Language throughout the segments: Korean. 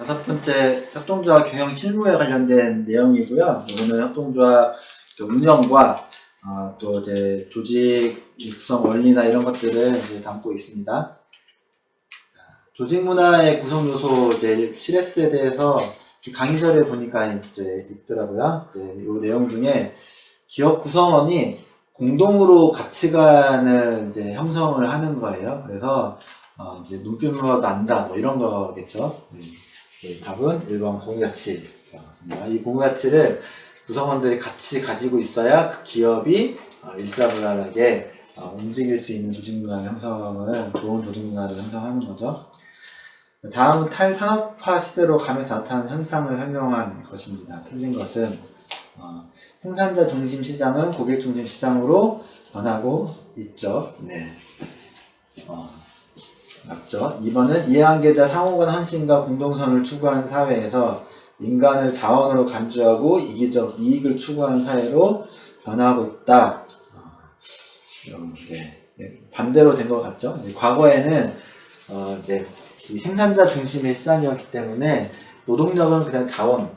다섯 번째 협동조합 경영 실무에 관련된 내용이고요. 이거는 협동조합 운영과 또 이제 조직 구성 원리나 이런 것들을 이제 담고 있습니다. 조직 문화의 구성 요소 이제 CS에 대해서 강의설에 보니까 이제 있더라고요. 이제 이 내용 중에 기업 구성원이 공동으로 가치관을 이제 형성을 하는 거예요. 그래서 이제 눈빛으로도 안다 뭐 이런 거겠죠. 답은 1번 공유가치. 이 공유가치를 구성원들이 같이 가지고 있어야 그 기업이 일사불란하게 움직일 수 있는 조직 문화 형성을, 좋은 조직 문화를 형성하는 거죠. 다음은 탈산업화 시대로 가면서 나타나는 현상을 설명한 것입니다. 틀린 것은 생산자 중심 시장은 고객 중심 시장으로 변하고 있죠. 네. 맞죠. 2번은 이해관계자 상호간 헌신과 공동선을 추구하는 사회에서 인간을 자원으로 간주하고 이기적 이익을 추구하는 사회로 변하고 있다. 네. 반대로 된 것 같죠. 과거에는 이제 생산자 중심의 시장이었기 때문에 노동력은 그냥 자원,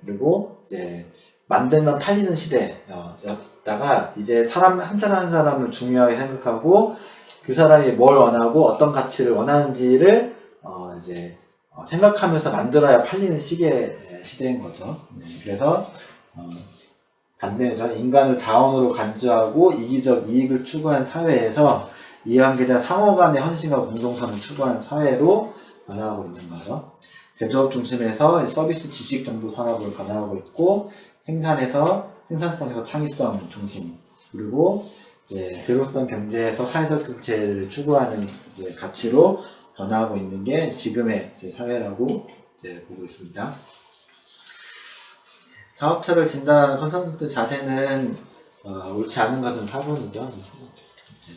그리고 이제 만들면 팔리는 시대였다가 이제 한 사람 한 사람을 중요하게 생각하고 그 사람이 뭘 원하고 어떤 가치를 원하는지를 이제 생각하면서 만들어야 팔리는 시대인 거죠. 그래서 반대죠. 인간을 자원으로 간주하고 이기적 이익을 추구하는 사회에서 이해관계자 상호 간의 헌신과 공동선을 추구하는 사회로 변화하고 있는 거죠. 제조업 중심에서 서비스 지식 정보 산업으로 변화하고 있고, 생산성에서 창의성 중심, 그리고 이제 제로성 경제에서 사회적 경제를 추구하는 이제 가치로 변화하고 있는 게 지금의 이제 사회라고 이제 보고 있습니다. 사업처를 진단하는 컨설턴트 자세는 옳지 않은 것은 4번이죠.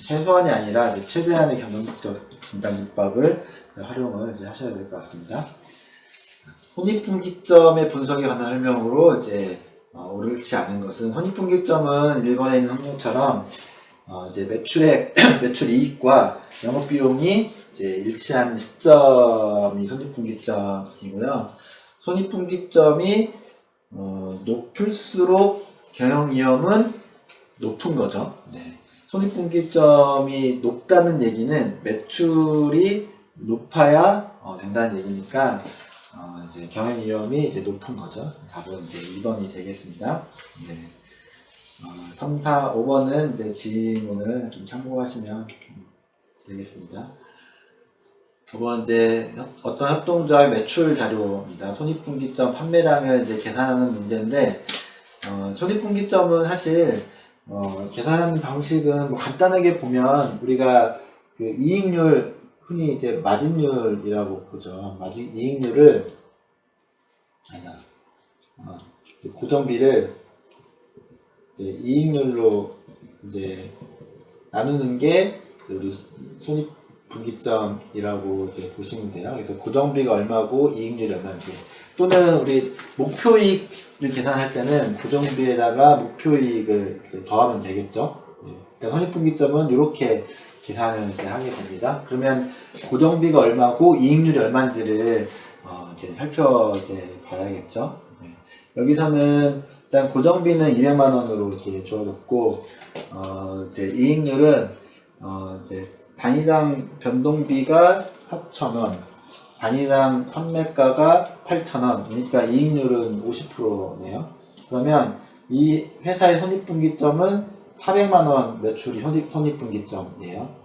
최소한이 아니라 이제 최대한의 경영적 진단 기법을 활용을 이제 하셔야 될 것 같습니다. 손익분기점의 분석에 관한 설명으로 이제 옳지 않은 것은, 손익분기점은 일본에 있는 항목처럼 이제 매출액, 매출 이익과 영업비용이 이제 일치하는 시점이 손익분기점이고요. 손익분기점이 높을수록 경영위험은 높은 거죠. 네. 손익분기점이 높다는 얘기는 매출이 높아야 된다는 얘기니까 이제 경영위험이 이제 높은 거죠. 답은 이제 2번이 되겠습니다. 네. 3, 4, 5번은 이제 지문을 좀 참고하시면 되겠습니다. 5번 이제 어떤 협동조합의 매출 자료입니다. 손익분기점 판매량을 이제 계산하는 문제인데, 손익분기점은 사실 계산하는 방식은 뭐 간단하게 보면 우리가 그 이익률, 흔히 이제 마진율이라고 보죠. 이익률을 고정비를 이제 이익률로 이제 나누는 게 우리 손익분기점이라고 이제 보시면 돼요. 그래서 고정비가 얼마고 이익률이 얼마인지, 또는 우리 목표이익을 계산할 때는 고정비에다가 목표이익을 이제 더하면 되겠죠. 일단 손익분기점은 이렇게 계산을 이제 하게 됩니다. 그러면 고정비가 얼마고 이익률이 얼마인지를 이제 이제 봐야겠죠. 여기서는 일단 고정비는 200만원으로 이렇게 주어졌고, 이제 이익률은 이제 단위당 변동비가 4,000원, 단위당 판매가가 8,000원, 그러니까 이익률은 50%네요. 그러면 이 회사의 손익분기점은 400만원 매출이 손익분기점이에요.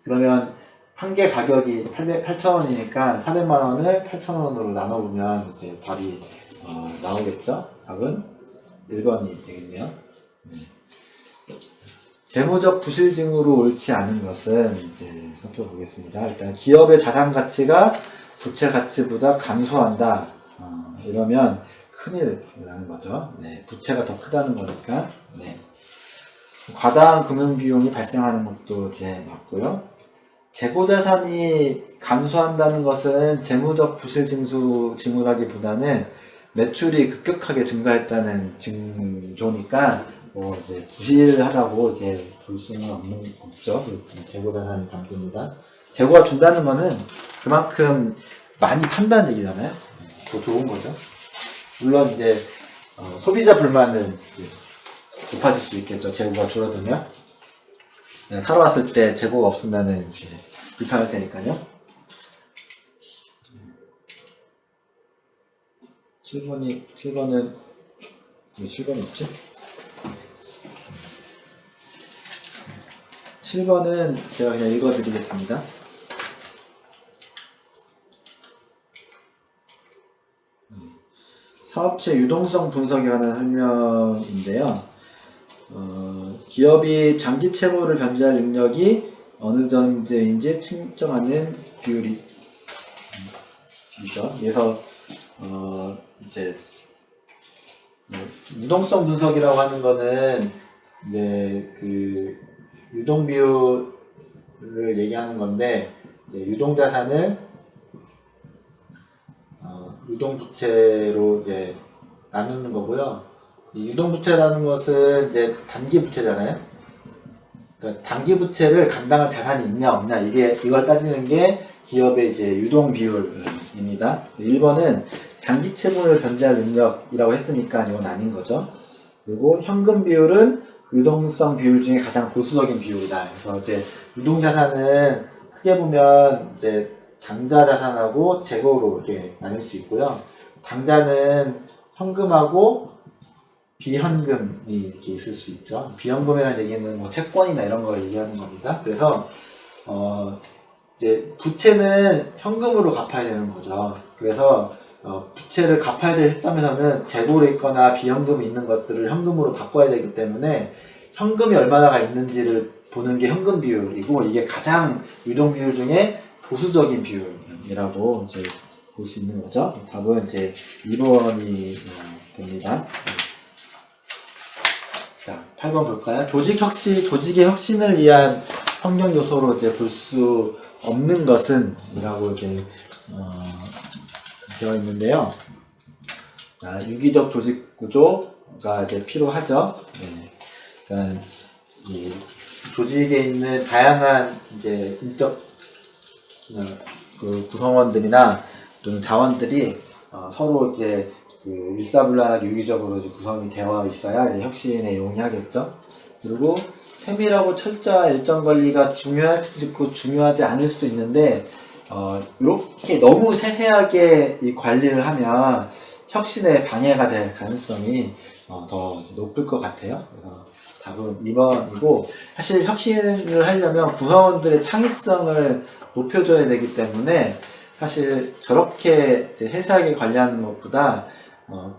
그러면 한 개 가격이 8,000원이니까 400만원을 8,000원으로 나눠보면 이제 답이 나오겠죠? 답은 1번이 되겠네요. 재무적 부실증으로 옳지 않은 것은 이제 살펴보겠습니다. 일단 기업의 자산 가치가 부채 가치보다 감소한다. 이러면 큰일 나는 거죠. 네, 부채가 더 크다는 거니까. 네. 과다한 금융 비용이 발생하는 것도 이제 맞고요. 재고 자산이 감소한다는 것은 재무적 부실 징후라기보다는 매출이 급격하게 증가했다는 징조니까 뭐 이제 부실하다고 이제 볼 수는 없죠. 재고 자산이 감소입니다. 재고가 준다는 거는 그만큼 많이 판다는 얘기잖아요. 더 좋은 거죠. 물론 이제 소비자 불만은 이제 높아질 수 있겠죠. 재고가 줄어들면. 네, 사러 왔을 때 재고가 없으면은 이제 불편할 테니까요. 7번은 왜 7번이 없지? 7번은 제가 그냥 읽어드리겠습니다. 사업체 유동성 분석에 관한 설명인데요. 기업이 장기 채무를 변제할 능력이 어느 정도인지 측정하는 비율이죠. 그래서 이제 유동성 분석이라고 하는 거는 이제 그 유동 비율을 얘기하는 건데, 이제 유동 자산을 유동 부채로 이제 나누는 거고요. 이 유동 부채라는 것은 이제 단기 부채잖아요. 그러니까 단기 부채를 감당할 자산이 있냐 없냐, 이걸 따지는 게 기업의 이제 유동 비율입니다. 1번은 장기 채무를 변제할 능력이라고 했으니까 이건 아닌 거죠. 그리고 현금 비율은 유동성 비율 중에 가장 보수적인 비율이다. 그래서 이제 유동 자산은 크게 보면 이제 당좌 자산하고 재고로 이렇게 나눌 수 있고요. 당좌는 현금하고 비현금이 이렇게 있을 수 있죠. 비현금이라는 얘기는 뭐 채권이나 이런 걸 얘기하는 겁니다. 그래서 이제 부채는 현금으로 갚아야 되는 거죠. 그래서 부채를 갚아야 될 시점에서는 재고로 있거나 비현금이 있는 것들을 현금으로 바꿔야 되기 때문에 현금이 얼마나가 있는지를 보는 게 현금 비율이고, 이게 가장 유동 비율 중에 보수적인 비율이라고 이제 볼 수 있는 거죠. 답은 이제 2번이 됩니다. 자, 8번 볼까요? 조직의 혁신을 위한 환경 요소로 이제 볼 수 없는 것은 이라고 이제 되어 있는데요. 유기적 조직 구조가 이제 필요하죠. 네. 그러니까 이 조직에 있는 다양한 이제 인적 그 구성원들이나 또는 자원들이 서로 이제 그 일사불란하게 유기적으로 이제 구성이 되어 있어야 이제 혁신에 용이하겠죠. 그리고 세밀하고 철저한 일정 관리가 중요할 수도 있고 중요하지 않을 수도 있는데, 이렇게 너무 세세하게 이 관리를 하면 혁신에 방해가 될 가능성이 더 높을 것 같아요. 그래서 답은 2번이고, 사실 혁신을 하려면 구성원들의 창의성을 높여줘야 되기 때문에 사실 저렇게 이제 세세하게 관리하는 것보다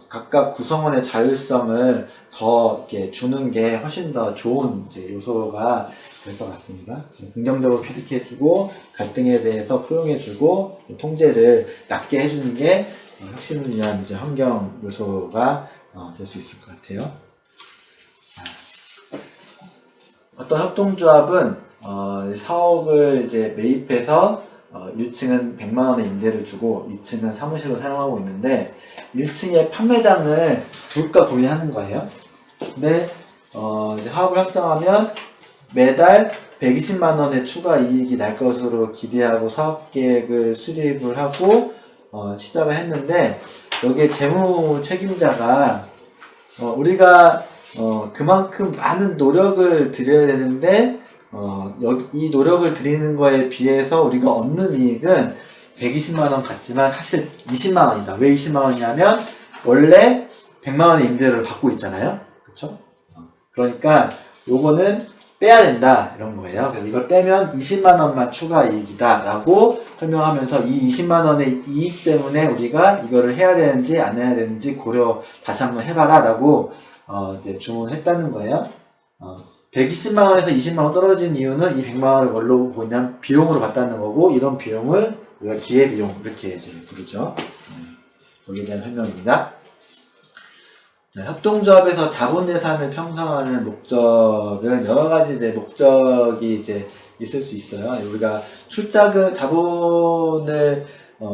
각각 구성원의 자율성을 더 이렇게 주는 게 훨씬 더 좋은 이제 요소가 될 것 같습니다. 긍정적으로 피드백해주고 갈등에 대해서 포용해주고 통제를 낮게 해주는 게 혁신을 위한 이제 환경 요소가 될 수 있을 것 같아요. 어떤 협동조합은 사옥을 이제 매입해서 1층은 100만 원의 임대를 주고 2층은 사무실로 사용하고 있는데 1층에 판매장을 둘까 고민하는 거예요. 근데 이제 사업을 확정하면 매달 120만 원의 추가 이익이 날 것으로 기대하고 사업 계획을 수립을 하고 시작을 했는데, 여기에 재무 책임자가 우리가 그만큼 많은 노력을 들여야 되는데 이 노력을 들이는 거에 비해서 우리가 얻는 이익은 120만원 같지만 사실 20만원이다. 왜 20만원이냐면 원래 100만원의 임대료를 받고 있잖아요. 그쵸? 그러니까 요거는 빼야 된다 이런 거예요. 그래서 이걸 빼면 20만원만 추가 이익이다 라고 설명하면서 이 20만원의 이익 때문에 우리가 이거를 해야 되는지 안 해야 되는지 고려 다시 한번 해봐라 라고 이제 주문했다는 거예요. 120만원에서 20만원 떨어진 이유는 이 100만원을 뭘로 보냐면 비용으로 받다는 거고, 이런 비용을 우리가 기회비용 이렇게 이제 부르죠. 거기에 대한 설명입니다. 자, 협동조합에서 자본예산을 편성하는 목적은 여러가지 이제 목적이 이제 있을 수 있어요. 우리가 자본을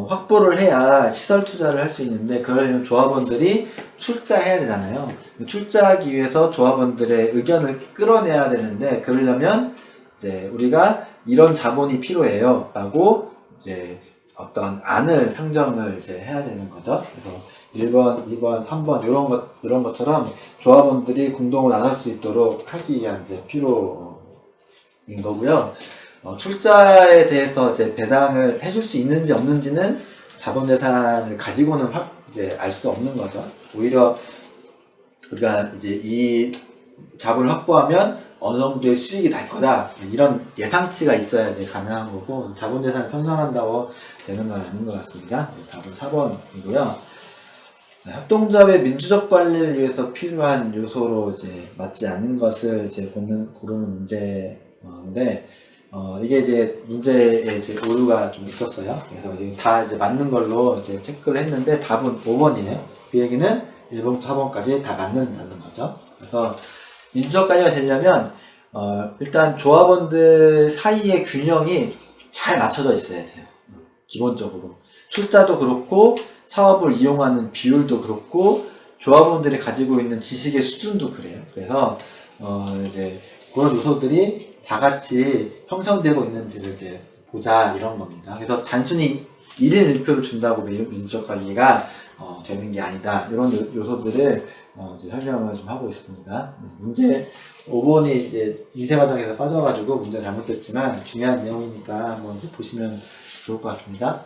확보를 해야 시설 투자를 할 수 있는데, 그러려면 조합원들이 출자해야 되잖아요. 출자하기 위해서 조합원들의 의견을 끌어내야 되는데, 그러려면 이제 우리가 이런 자본이 필요해요 라고 이제 어떤 안을 상정을 이제 해야 되는 거죠. 그래서 1번, 2번, 3번 이런 것처럼 조합원들이 공동으로 나설 수 있도록 하기 위한 이제 필요인 거고요. 출자에 대해서 이제 배당을 해줄 수 있는지 없는지는 자본재산을 가지고는 이제 알 수 없는 거죠. 오히려 우리가 이제 이 자본을 확보하면 어느 정도의 수익이 날 거다, 이런 예상치가 있어야 이제 가능한 거고, 자본재산을 편성한다고 되는 건 아닌 것 같습니다. 답은 4번이고요. 협동조합의 민주적 관리를 위해서 필요한 요소로 이제 맞지 않은 것을 이제 고르는 문제인데, 이게 이제 문제에 이제 오류가 좀 있었어요. 그래서 이제 다 이제 맞는 걸로 이제 체크를 했는데 답은 5번이에요. 그 얘기는 1번부터 4번까지 다 맞는다는 거죠. 그래서 민주적 관리가 되려면 일단 조합원들 사이의 균형이 잘 맞춰져 있어야 돼요. 기본적으로 출자도 그렇고 사업을 이용하는 비율도 그렇고 조합원들이 가지고 있는 지식의 수준도 그래요. 그래서 이제 그런 요소들이 다 같이 형성되고 있는지를 이제 보자, 이런 겁니다. 그래서 단순히 1인 1표를 준다고 민주적 관리가 되는 게 아니다, 이런 요소들을 이제 설명을 좀 하고 있습니다. 문제 5번이 이제 인쇄과정에서 빠져가지고 문제가 잘못됐지만 중요한 내용이니까 한번 이제 보시면 좋을 것 같습니다.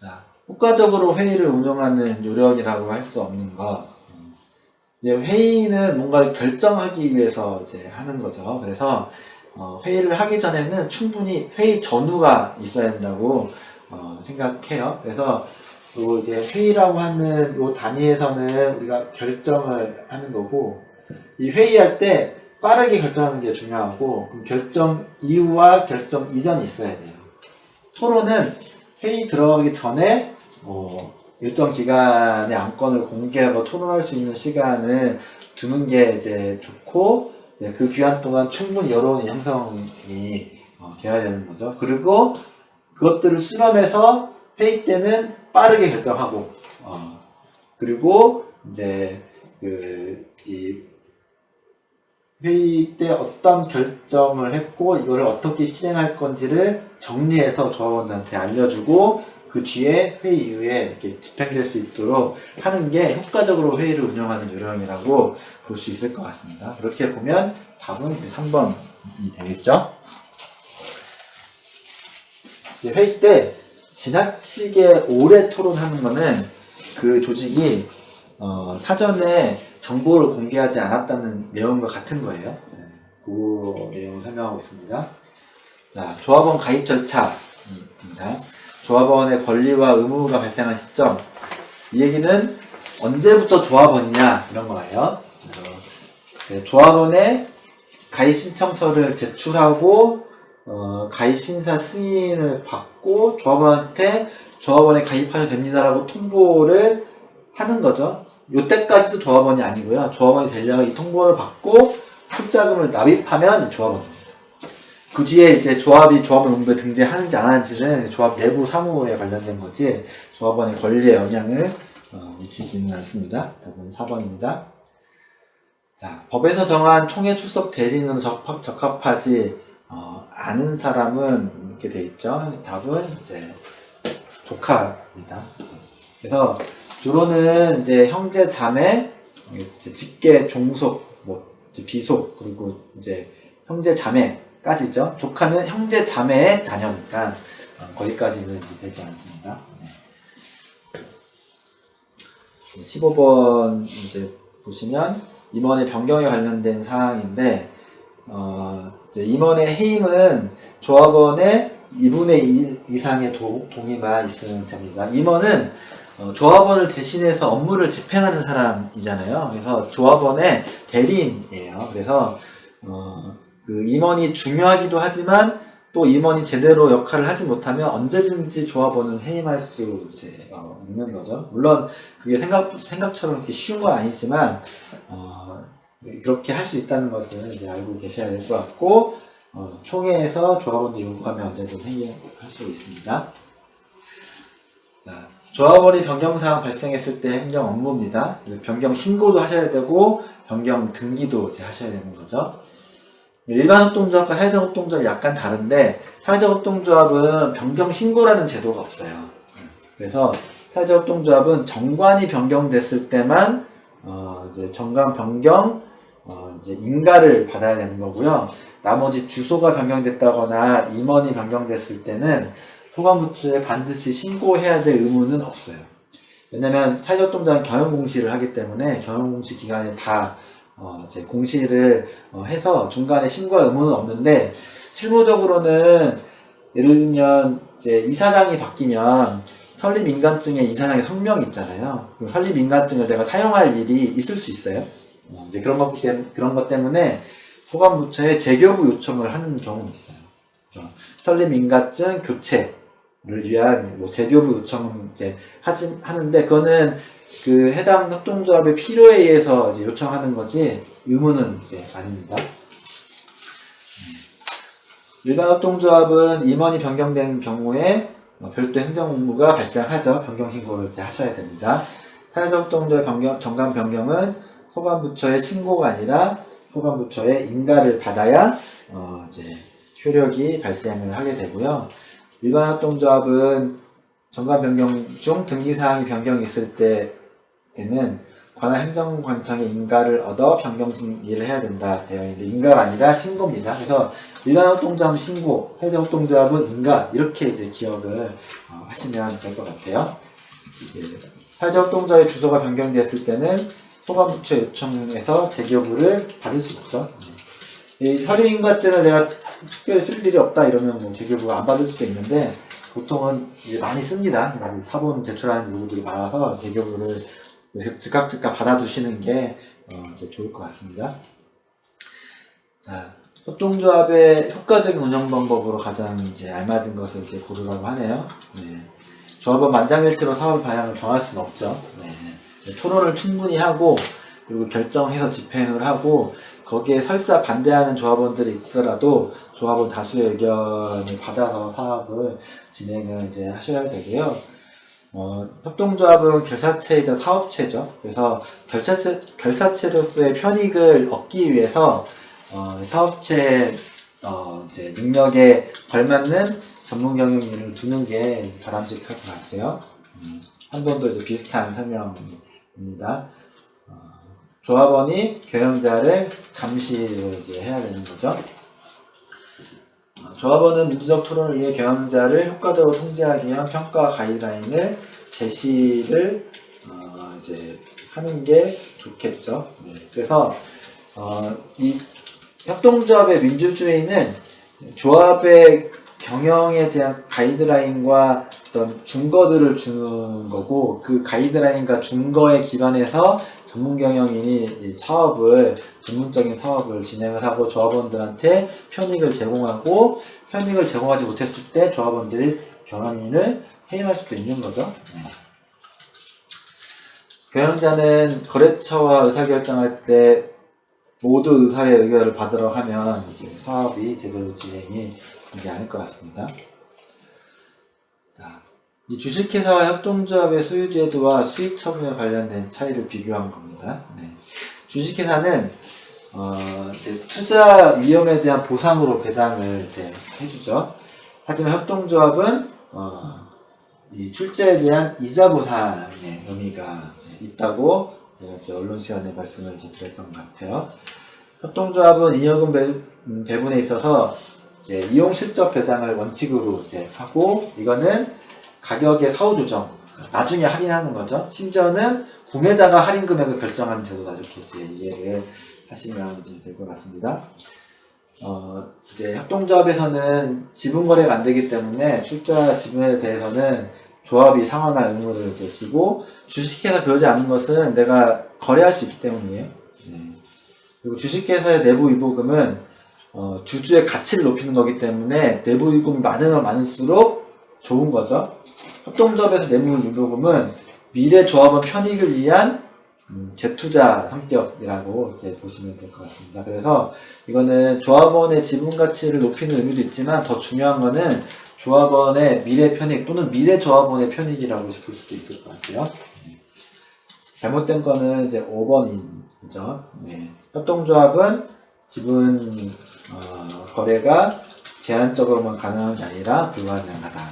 자, 효과적으로 회의를 운영하는 요령이라고 할 수 없는 것. 이제 회의는 뭔가를 결정하기 위해서 이제 하는 거죠. 그래서 회의를 하기 전에는 충분히 회의 전후가 있어야 된다고 생각해요. 그래서 또 이제 회의라고 하는 요 단위에서는 우리가 결정을 하는 거고, 이 회의할 때 빠르게 결정하는 게 중요하고, 그럼 결정 이후와 결정 이전이 있어야 돼요. 토론은 회의 들어가기 전에 일정 기간의 안건을 공개하고 토론할 수 있는 시간을 두는 게 이제 좋고, 그 기간 동안 충분히 여론이 형성이 돼야 되는 거죠. 그리고 그것들을 수렴해서 회의 때는 빠르게 결정하고, 그리고 이제 이 회의 때 어떤 결정을 했고 이거를 어떻게 실행할 건지를 정리해서 조합원들한테 알려주고, 그 뒤에 회의 이후에 이렇게 집행될 수 있도록 하는 게 효과적으로 회의를 운영하는 요령이라고 볼 수 있을 것 같습니다. 그렇게 보면 답은 3번이 되겠죠. 회의 때 지나치게 오래 토론하는 거는 그 조직이 사전에 정보를 공개하지 않았다는 내용과 같은 거예요. 그 내용을 설명하고 있습니다. 자, 조합원 가입 절차입니다. 조합원의 권리와 의무가 발생한 시점. 이 얘기는 언제부터 조합원이냐, 이런 거예요. 조합원의 가입 신청서를 제출하고 가입 심사 승인을 받고 조합원한테 조합원에 가입하셔도 됩니다라고 통보를 하는 거죠. 요때까지도 조합원이 아니고요. 조합원이 되려면 이 통보를 받고 출자금을 납입하면 조합원입니다. 그 뒤에 이제 조합이 조합원 운부에 등재하는지 안 하는지는 조합 내부 사무에 관련된 거지 조합원의 권리에 영향을 미치지는 않습니다. 답은 4번입니다. 자, 법에서 정한 총회 출석 대리인으로 적합하지 않은 사람은 이렇게 돼 있죠. 답은 이제 조카입니다. 그래서 주로는 이제 형제 자매, 직계 종속, 비속, 그리고 이제 형제 자매까지죠. 조카는 형제 자매의 자녀니까 거기까지는 되지 않습니다. 네. 15번 이제 보시면 임원의 변경에 관련된 사항인데, 이제 임원의 해임은 조합원의 2분의 1 이상의 동의가 있으면 됩니다. 임원은 조합원을 대신해서 업무를 집행하는 사람이잖아요. 그래서 조합원의 대리인이에요. 그래서 그 임원이 중요하기도 하지만 또 임원이 제대로 역할을 하지 못하면 언제든지 조합원은 해임할 수 있는 거죠. 물론 그게 생각처럼 그렇게 쉬운 건 아니지만 그렇게 할 수 있다는 것을 이제 알고 계셔야 될 것 같고, 총회에서 조합원들이 요구하면 언제든 해임할 수 있습니다. 자, 조합원이 변경사항 발생했을 때 행정 업무입니다. 변경 신고도 하셔야 되고 변경 등기도 이제 하셔야 되는 거죠. 일반 협동조합과 사회적 협동조합이 약간 다른데, 사회적 협동조합은 변경 신고라는 제도가 없어요. 그래서 사회적 협동조합은 정관이 변경됐을 때만 이제 정관 변경 이제 인가를 받아야 되는 거고요. 나머지 주소가 변경됐다거나 임원이 변경됐을 때는 소관부처에 반드시 신고해야 될 의무는 없어요. 왜냐면 사회적 협동조합은 경영공시를 하기 때문에 경영공시 기간에 다 이제 공시를 해서 중간에 신고할 의무는 없는데, 실무적으로는 예를 들면 이제 이사장이 바뀌면 설립인가증에 이사장의 성명이 있잖아요. 그럼 설립인가증을 내가 사용할 일이 있을 수 있어요. 이제 그런 것 때문에 소관부처에 재교부 요청을 하는 경우는 있어요. 설립인가증 교체를 위한 뭐 재교부 요청은 이제 하는데, 그거는 그 해당 협동조합의 필요에 의해서 이제 요청하는 거지 의무는 이제 아닙니다. 일반 협동조합은 임원이 변경된 경우에 별도 행정 업무가 발생하죠. 변경 신고를 이제 하셔야 됩니다. 사회적 협동조합의 정관 변경은 소관부처의 신고가 아니라 소관부처의 인가를 받아야 이제 효력이 발생을 하게 되고요. 일반 협동조합은 정관 변경 중 등기사항이 변경이 있을 때에는 관할 행정관청의 인가를 얻어 변경 등기를 해야 된다 되어 있는데, 인가가 아니라 신고입니다. 그래서 일반 협동조합은 신고, 사회적 협동조합은 인가, 이렇게 이제 기억을 하시면 될 것 같아요. 사회적 협동조합의 주소가 변경되었을 때는 소관부처 요청해서 재교부를 받을 수 있죠. 이 설립인가증을 내가 특별히 쓸 일이 없다 이러면 뭐 재교부가 안 받을 수도 있는데, 보통은 이제 많이 씁니다. 사본 제출하는 요구들이 많아서 재교부를 즉각 받아두시는 게 이제 좋을 것 같습니다. 자, 협동조합의 효과적인 운영 방법으로 가장 이제 알맞은 것을 이제 고르라고 하네요. 네. 조합은 만장일치로 사업 방향을 정할 수는 없죠. 네. 토론을 충분히 하고, 그리고 결정해서 집행을 하고, 거기에 설사 반대하는 조합원들이 있더라도 조합원 다수의 의견을 받아서 사업을 진행을 이제 하셔야 되고요. 협동조합은 결사체이자 사업체죠. 그래서 결사체로서의 편익을 얻기 위해서 사업체 이제 능력에 걸맞는 전문 경영인을 두는 게 바람직할 것 같아요. 한번도 이제 비슷한 설명입니다. 조합원이 경영자를 감시를 이제 해야 되는 거죠. 조합원은 민주적 토론을 위해 경영자를 효과적으로 통제하기 위한 평가 가이드라인을 제시를 이제 하는 게 좋겠죠. 네. 그래서 이 협동조합의 민주주의는 조합의 경영에 대한 가이드라인과 어떤 준거들을 주는 거고, 그 가이드라인과 준거에 기반해서 전문 경영인이 전문적인 사업을 진행을 하고 조합원들한테 편익을 제공하고, 편익을 제공하지 못했을 때 조합원들이 경영인을 해임할 수도 있는 거죠. 경영자는 거래처와 의사결정할 때 모두 의사의 의견을 받으러 하면 이제 사업이 제대로 진행이 되지 않을 것 같습니다. 자, 이 주식회사와 협동조합의 소유제도와 수익 처분에 관련된 차이를 비교한 겁니다. 네. 주식회사는 투자 위험에 대한 보상으로 배당을 이제 해주죠. 하지만 협동조합은 이 출자에 대한 이자 보상의 의미가 이제 있다고 제가 이제 언론 시간에 말씀을 이제 드렸던 것 같아요. 협동조합은 잉여금 배분에 있어서 이제 이용 실적 배당을 원칙으로 이제 하고, 이거는 가격의 사후 조정, 나중에 할인하는 거죠. 심지어는 구매자가 할인 금액을 결정하는 제도다, 이렇게 이제 이해를 하시면 이제 될 것 같습니다. 이제 협동조합에서는 지분 거래가 안 되기 때문에 출자 지분에 대해서는 조합이 상환할 의무를 이제 지고, 주식회사 그러지 않는 것은 내가 거래할 수 있기 때문이에요. 네. 그리고 주식회사의 내부 유보금은 주주의 가치를 높이는 거기 때문에 내부 유보금이 많으면 많을수록 좋은 거죠. 협동조합에서 내부 유보금은 미래 조합원 편익을 위한 재투자 성격이라고 이제 보시면 될 것 같습니다. 그래서 이거는 조합원의 지분 가치를 높이는 의미도 있지만, 더 중요한 거는 조합원의 미래 편익 또는 미래 조합원의 편익이라고 볼 수도 있을 것 같아요. 잘못된 거는 이제 5번이죠. 네. 협동조합은 지분 거래가 제한적으로만 가능한 게 아니라 불가능하다.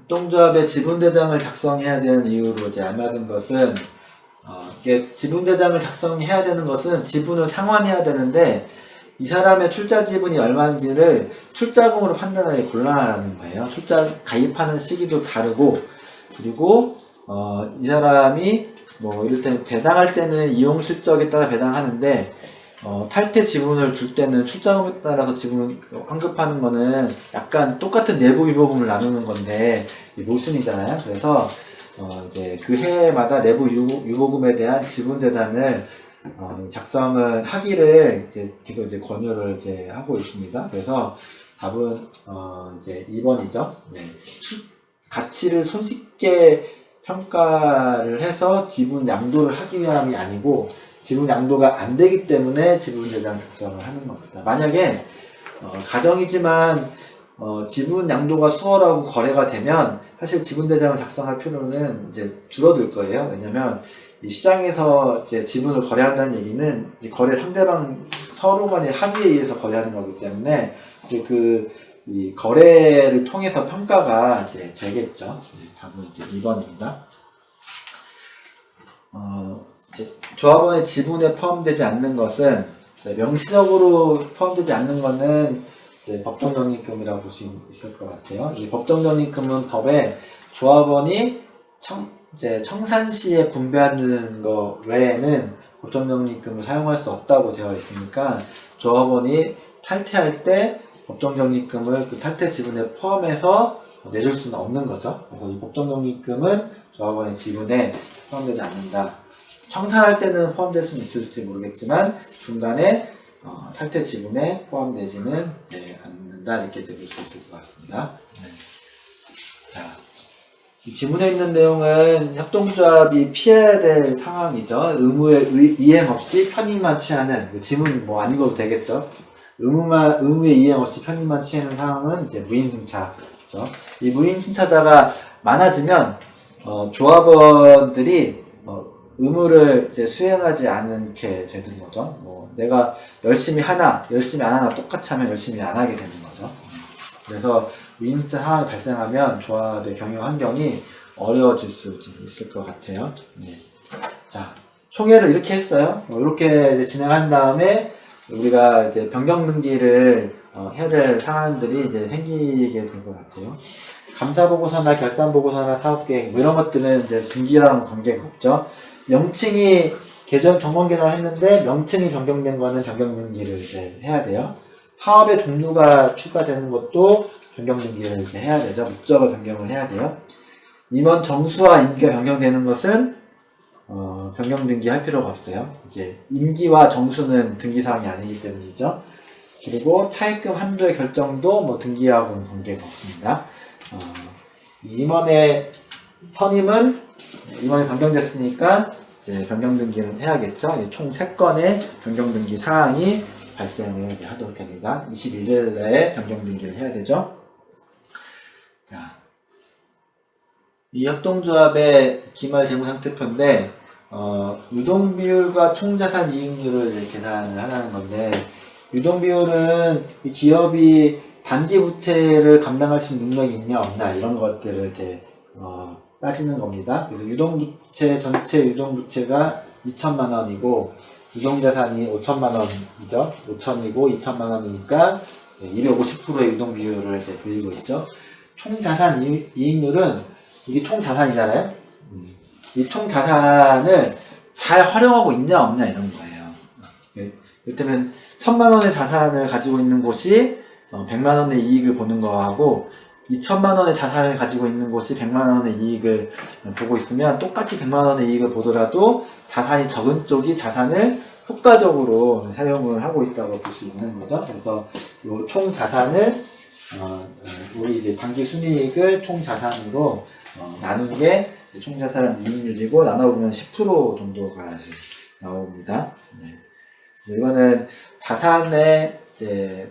협동조합의 지분대장을 작성해야 되는 이유로 이제 알맞은 것은 이게 지분대장을 작성해야 되는 것은 지분을 상환해야 되는데 이 사람의 출자 지분이 얼마인지를 출자금으로 판단하기 곤란하다는 거예요. 출자 가입하는 시기도 다르고 그리고 이 사람이 뭐 이를테면 배당할 때는 이용 실적에 따라 배당하는데 탈퇴 지분을 줄 때는 출자금에 따라서 지분 환급하는 거는 약간 똑같은 내부 유보금을 나누는 건데 모순이잖아요. 그래서 이제 그 해마다 내부 유보금에 대한 지분재단을 작성을 하기를 이제 계속 이제 권유를 이제 하고 있습니다. 그래서 답은 이제 2번이죠. 네. 가치를 손쉽게 평가를 해서 지분 양도를 하기 위함이 아니고 지분 양도가 안 되기 때문에 지분재단 작성을 하는 겁니다. 만약에 가정이지만 지분 양도가 수월하고 거래가 되면 사실 지분대장을 작성할 필요는 이제 줄어들 거예요. 왜냐면 이 시장에서 이제 지분을 거래한다는 얘기는 이제 거래 상대방 서로 간의 합의에 의해서 거래하는 거기 때문에 이제 이 거래를 통해서 평가가 이제 되겠죠. 답은 이제 2번입니다. 이제 조합원의 지분에 포함되지 않는 것은 명시적으로 포함되지 않는 것은 이제 법정적립금이라고 볼 수 있을 것 같아요. 이 법정적립금은 법에 조합원이 이제 청산시에 분배하는 거 외에는 법정적립금을 사용할 수 없다고 되어 있으니까 조합원이 탈퇴할 때 법정적립금을 그 탈퇴 지분에 포함해서 내줄 수는 없는 거죠. 그래서 이 법정적립금은 조합원의 지분에 포함되지 않는다. 청산할 때는 포함될 수는 있을지 모르겠지만 중간에 탈퇴 지분에 포함되지는 않는다. 이렇게 볼 수 있을 것 같습니다. 네. 자, 이 지문에 있는 내용은 협동조합이 피해야 될 상황이죠. 의무의 이행 없이 편의만 취하는, 지문 뭐 안 읽어도 되겠죠. 의무의 이행 없이 편의만 취하는 상황은 이제 무임승차죠. 이 무임승차자가 많아지면 조합원들이 의무를 이제 수행하지 않게 되는 거죠. 뭐 내가 열심히 하나, 열심히 안 하나 똑같이 하면 열심히 안 하게 되는 거죠. 그래서 무임승차 상황이 발생하면 조합의 경영 환경이 어려워질 수 있을 것 같아요. 네. 자, 총회를 이렇게 했어요. 이렇게 이제 진행한 다음에 우리가 이제 변경 등기를 해야 될 상황들이 이제 생기게 될 것 같아요. 감사보고서나 결산보고서나 사업계획 뭐 이런 것들은 이제 등기랑 관계가 없죠. 명칭이 정권 개설을 했는데 명칭이 변경된 거는 변경 등기를 이제 해야 돼요. 사업의 종류가 추가되는 것도 변경 등기를 이제 해야 되죠. 목적을 변경을 해야 돼요. 임원 정수와 임기가 변경되는 것은 변경 등기 할 필요가 없어요. 이제 임기와 정수는 등기 사항이 아니기 때문이죠. 그리고 차입금 한도의 결정도 뭐 등기하고는 관계가 없습니다. 임원의 선임은 임원이 변경됐으니까 이제 변경 등기를 해야겠죠. 총 3건의 변경 등기 사항이 발생을 하도록 됩니다. 21일 내에 변경 등기를 해야 되죠. 자, 이 협동조합의 기말 재무상태표인데 유동비율과 총자산 이익률을 계산을 하라는 건데, 유동비율은 이 기업이 단기 부채를 감당할 수 있는 능력이 있냐 없냐 이런 것들을 이제 따지는 겁니다. 그래서 전체 유동부채가 2천만 원이고 유동자산이 5천만 원이죠. 5천이고 2천만 원이니까 250%의 유동비율을 이제 보이고 있죠. 총자산 이익률은 이게 총자산이잖아요. 이 총자산을 잘 활용하고 있냐 없냐 이런 거예요. 이를테면 1,000만 원의 자산을 가지고 있는 곳이 100만 원의 이익을 보는 거하고 2천만 원의 자산을 가지고 있는 곳이 100만 원의 이익을 보고 있으면 똑같이 100만 원의 이익을 보더라도 자산이 적은 쪽이 자산을 효과적으로 사용을 하고 있다고 볼 수 있는 거죠. 그래서 이 총 자산을 우리 이제 단기 순이익을 총 자산으로 나눈 게 총 자산 이익률이고 나눠보면 10% 정도가 이제 나옵니다. 네. 이거는 자산의 이제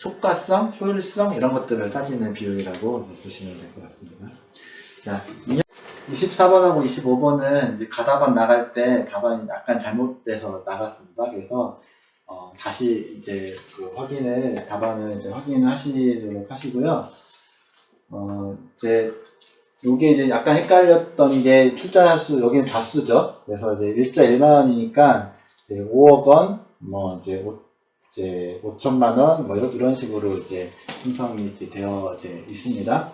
효과성, 효율성 이런 것들을 따지는 비율이라고 보시면 될 것 같습니다. 자, 24번하고 25번은 이제 가다반 나갈 때 답안이 약간 잘못돼서 나갔습니다. 그래서 다시 이제 그 답안을 이제 확인하시도록 하시고요. 이제 요게 이제 약간 헷갈렸던 게 출자수, 여기는 좌수죠. 그래서 이제 일자 1만 원이니까 이제 5억 원, 뭐 이제 5천만 원, 뭐 이런 식으로 이제 형성이 이제 되어 있습니다.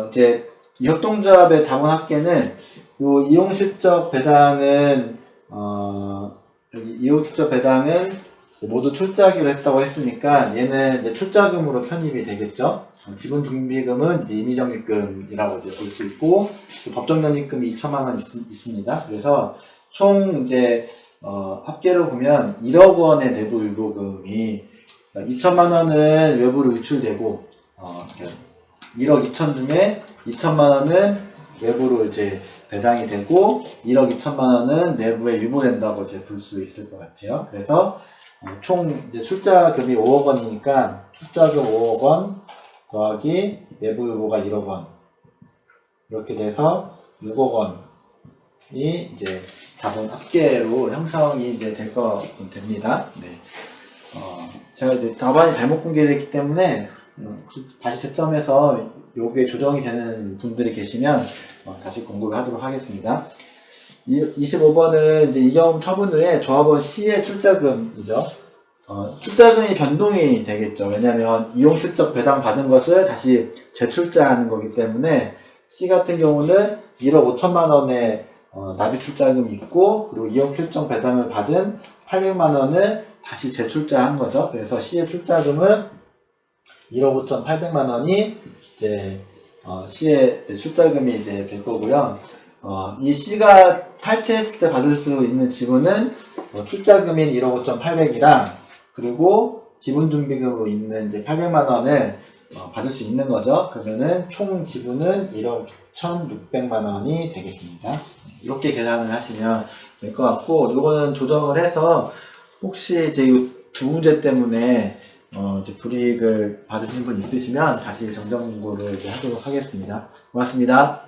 이제 이 협동조합의 자본합계는 요 이용실적 배당은 여기 이용실적 배당은 모두 출자하기로 했다고 했으니까 얘는 이제 출자금으로 편입이 되겠죠. 지분준비금은 이제 임의적립금이라고 이제 볼 수 있고, 법정연립금이 2천만 원 있습니다. 그래서 총 이제 합계로 보면 1억 원의 내부 유보금이 2천만 원은 외부로 유출되고 1억 2천 중에 2천만 원은 외부로 이제 배당이 되고 1억 2천만 원은 내부에 유보된다고 이제 볼 수 있을 것 같아요. 그래서 총 이제 출자금이 5억 원이니까 출자금 5억 원 더하기 내부 유보가 1억 원 이렇게 돼서 6억 원이 이제 자본 합계로 형성이 이제 됩니다. 네. 제가 이제 답안이 잘못 공개됐기 때문에 다시 채점해서 요게 조정이 되는 분들이 계시면 다시 공부를 하도록 하겠습니다. 25번은 이제 이경 처분 후에 조합원 C의 출자금이죠. 출자금이 변동이 되겠죠. 왜냐하면 이용실적 배당 받은 것을 다시 재출자하는 거기 때문에 C 같은 경우는 1억 5천만 원의 납입 출자금이 있고, 그리고 이용실적 배당을 받은 800만 원을 다시 재출자한 거죠. 그래서 C의 출자금은 1억 5,800만 원이 이제 C의 출자금이 이제 될 거고요. 이 C가 탈퇴했을 때 받을 수 있는 지분은 출자금인 1억 5,800이랑 그리고 지분준비금으로 있는 이제 800만 원을 받을 수 있는 거죠. 그러면은 총 지분은 1억 1,600만 원이 되겠습니다. 이렇게 계산을 하시면 될 것 같고, 요거는 조정을 해서 혹시 이제 이 두 문제 때문에 이제 불이익을 받으신 분 있으시면 다시 정정 공고를 이제 하도록 하겠습니다. 고맙습니다.